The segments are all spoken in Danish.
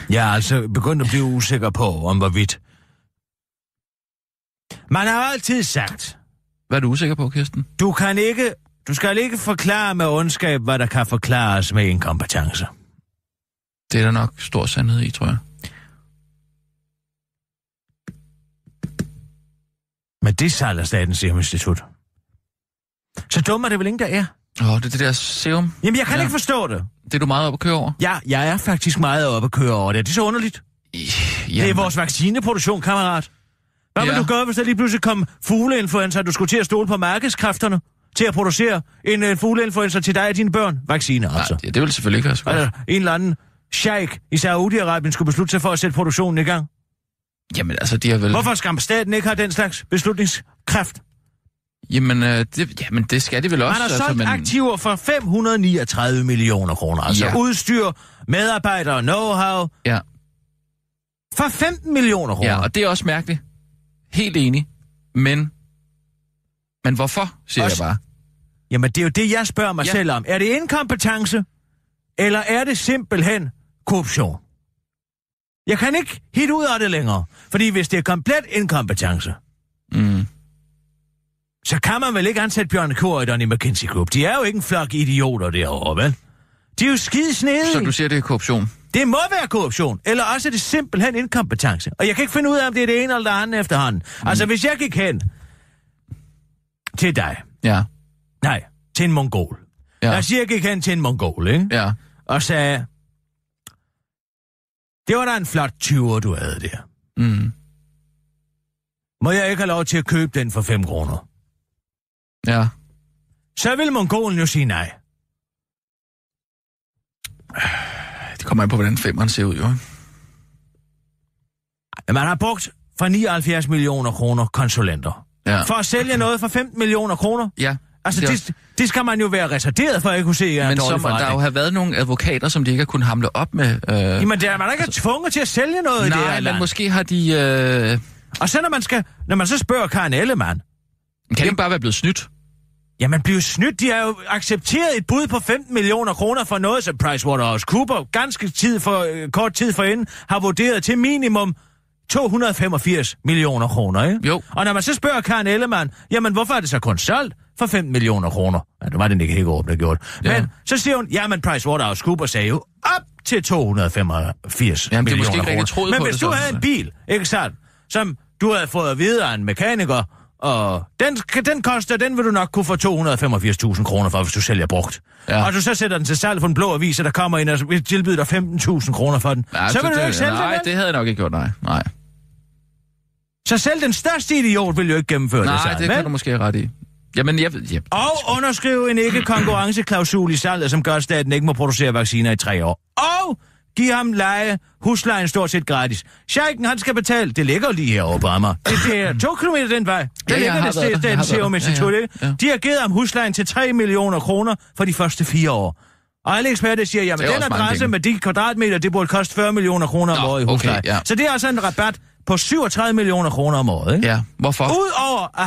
Jeg er altså begyndt at blive usikker på, om hvorvidt. Man har altid sagt... Hvad er du usikker på, Kirsten? Du skal ikke forklare med ondskab, hvad der kan forklares med inkompetence. Det er der nok stor sandhed i, tror jeg. Men det sejler Statens Serum Institut. Så dumt er det vel ingen, der er? Det er det der serum. Jamen, jeg kan ikke forstå det. Det er du meget oppe at køre over? Ja, jeg er faktisk meget oppe at køre over det. Det er så underligt. Jamen. Det er vores vaccineproduktion, kammerat. Hvad vil du gøre, hvis der lige pludselig kom fugleinfluenza, og du skulle til at stole på markedskræfterne til at producere en fugleinfluenza til dig og dine børn? Vacciner, altså. Nej, det vil selvfølgelig ikke være så godt. Altså, en eller anden sheik i Saudi-Arabien skulle beslutte sig for at sætte produktionen i gang. Jamen, altså, de har vel... Hvorfor skal staten ikke have den slags beslutningskraft? Jamen, det skal de vel også. Man har solgt aktiver for 539 millioner kroner. Altså udstyr, medarbejdere, know-how. Ja. For 15 millioner kroner. Ja, og det er også mærkeligt. Helt enig. Men hvorfor, siger jeg bare? Jamen, det er jo det, jeg spørger mig selv om. Er det inkompetence, eller er det simpelthen korruption? Jeg kan ikke hit ud af det længere. Fordi hvis det er komplet inkompetence, så kan man vel ikke ansætte Bjørn Corydon i McKinsey Group. De er jo ikke en flok idioter derovre, vel? De er jo skidesnedige. Så du siger, det er korruption? Det må være korruption, eller også er det simpelthen inkompetence. Og jeg kan ikke finde ud af, om det er det ene eller det andet efterhånden. Altså, hvis jeg gik hen til dig. Ja. Nej, til en mongol. Ja. Lad os sige, jeg gik hen til en mongol, ikke? Ja. Og sagde, det var da en flot 20'er, du havde der. Må jeg ikke have lov til at købe den for 5 kroner? Ja. Så vil mongolen jo sige nej. Det kommer an på, hvordan 5'eren ser ud, jo. Man har brugt for 79 millioner kroner konsulenter. Ja. For at sælge noget for 15 millioner kroner? Ja. Altså, det skal man jo være retarderet for at ikke kunne se, at men så der jo have været nogle advokater, som de ikke har kunnet hamle op med. Jamen, der er man ikke tvunget til at sælge noget i det her land. Nej, men måske har de... Og så når man så spørger Karen Ellemann... Kan det bare være blevet snydt? Ja, man bliver snydt. De har jo accepteret et bud på 15 millioner kroner for noget, som PricewaterhouseCoopers kort tid forinden har vurderet til minimum 285 millioner kroner, ikke? Jo. Og når man så spørger Karen Ellemann, jamen hvorfor er det så kun solgt for 15 millioner kroner? Ja, det var det ikke Hækkerup, der gjorde det. Men så siger hun, jamen PricewaterhouseCoopers sagde jo op til 285 millioner kroner. Men hvis du havde en bil, ikke sandt, som du havde fået at vide af en mekaniker, og den vil du nok kunne få 285.000 kroner for, hvis du sælger brugt. Ja. Og du så sætter den til salg for en blå avis, og der kommer en og vil tilbyde dig 15.000 kroner for den. Ja, så vil du ikke sælge den? Nej, det havde jeg nok ikke gjort, nej. Så selv den største idiot vil jo ikke gennemføre det salg. Nej, det kan du måske have ret i. Jamen, og underskrive en ikke-konkurrenceklausul i salget, som gør, at staten ikke må producere vacciner i 3 år. Og giv ham huslejen stort set gratis. Sheiken, han skal betale. Det ligger lige herovre på Amager. Det er 2 kilometer den vej. Det ligger det Statens Serum Institut, ikke? Ja. De har givet ham huslejen til 3 millioner kroner for de første 4 år. Og alle eksperter siger, jamen den adresse med de kvadratmeter, det burde koste 40 millioner kroner om året i husleje. Okay, ja. Så det er altså en rabat på 37 millioner kroner om året, ikke? Ja, hvorfor? Udover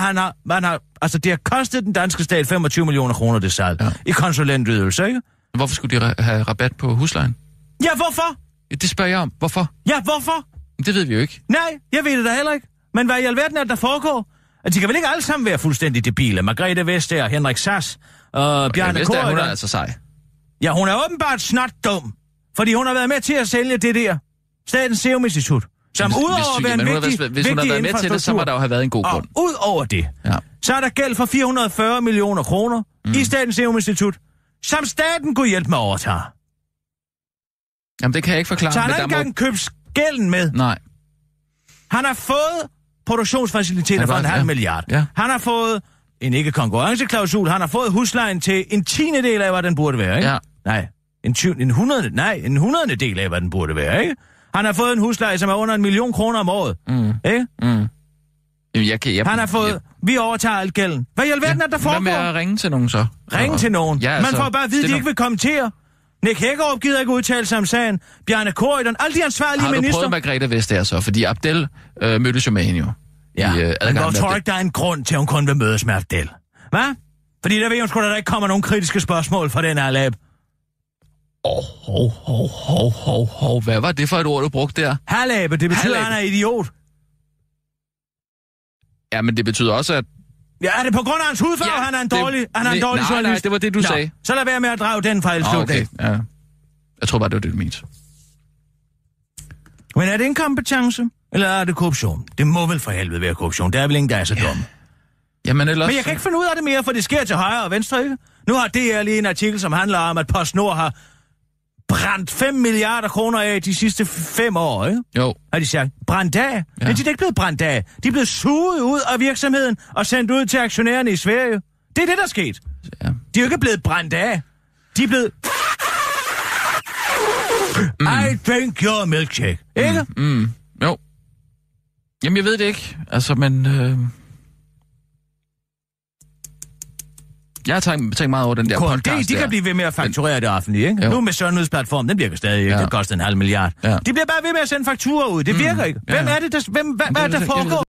at det har kostet den danske stat 25 millioner kroner det salg i konsulentydelse, ikke? Hvorfor skulle de have rabat på huslejen? Ja, hvorfor? Det spørger jeg om. Hvorfor? Ja, hvorfor? Det ved vi jo ikke. Nej, jeg ved det da heller ikke. Men hvad i alverden er der foregår? At de kan vel ikke alle sammen være fuldstændig debile? Margrethe Vestager, Henrik Sass og Bjarne Corydon. Hun er altså sej. Ja, hun er åbenbart snart dum. Fordi hun har været med til at sælge det der Statens Serum Institut. Som udover at være en vigtig hvis hun har været med til det, så må der jo have været en god grund. Og udover det, så er der gæld for 440 millioner kroner i Statens Serum Institut, som staten kunne hjælpe med at overtage. Jamen, det kan jeg ikke forklare. Så han har ikke engang købt gælden med. Nej. Han har fået produktionsfaciliteter for 0,5 milliard. Ja. Han har fået en ikke-konkurrenceklausul. Han har fået huslejen til en 10. af, hvad den burde være, ikke? Ja. Nej, en 100. del af, hvad den burde være, ikke? Han har fået en husleje, som er under 1 million kroner om året. Ikke? Jamen, han har fået... Vi overtager alt gælden. Hvad i alverden er der foregår? Hvad med at ringe til nogen så? Ringe til nogen? Ja, altså, man får bare at vide, at de ikke vil kommentere. Nick Hækkerup gider ikke udtale sig om sagen. Bjarne Corydon, alle de ansvarlige minister. Har du prøvet Margrethe Vestager så? Fordi Abdel mødtes jo med hende jo. Ja, men jeg tror ikke, der er en grund til, at hun kun vil mødes med Abdel. Hvad? Fordi der ved hun sgu, der ikke kommer nogen kritiske spørgsmål fra den her lab. Hvad var det for et ord, du brugte der? Halvabe, det betyder, at han er idiot. Ja, men det betyder også, at... Ja, er det på grund af hans hudfarve, han er en dårlig journalist? Nej, det var det, du sagde. Så lad være med at drage den fejlslutning. Okay, ja. Jeg tror bare, det var det, du mente. Men er det inkompetence? Eller er det korruption? Det må vel for helvede være korruption. Der er vel ingen, der er så dumme. Jamen ellers... Men jeg kan ikke finde ud af det mere, for det sker til højre og venstre, ikke? Nu har DR lige en artikel, som handler om, at PostNord har brændt 5 milliarder kroner af de sidste 5 år, ikke? Jo. Har de sagt, brændt af? Ja. Men de er ikke blevet brændt af. De er blevet suget ud af virksomheden og sendt ud til aktionærerne i Sverige. Det er det, der er sket. Ja. De er jo ikke blevet brændt af. De er blevet... I drink your milkshake. Ikke? Jo. Jamen, jeg ved det ikke. Altså, men... Jeg har tænkt meget over den der podcast. De kan blive ved med at fakturere det offentlige, ikke? Jo. Nu med sundhedsplatformen, den virker stadig ikke. Ja. Det koster 0,5 milliard. Ja. De bliver bare ved med at sende fakturer ud. Det virker ikke. Hvem er det, hvad er det, der foregår?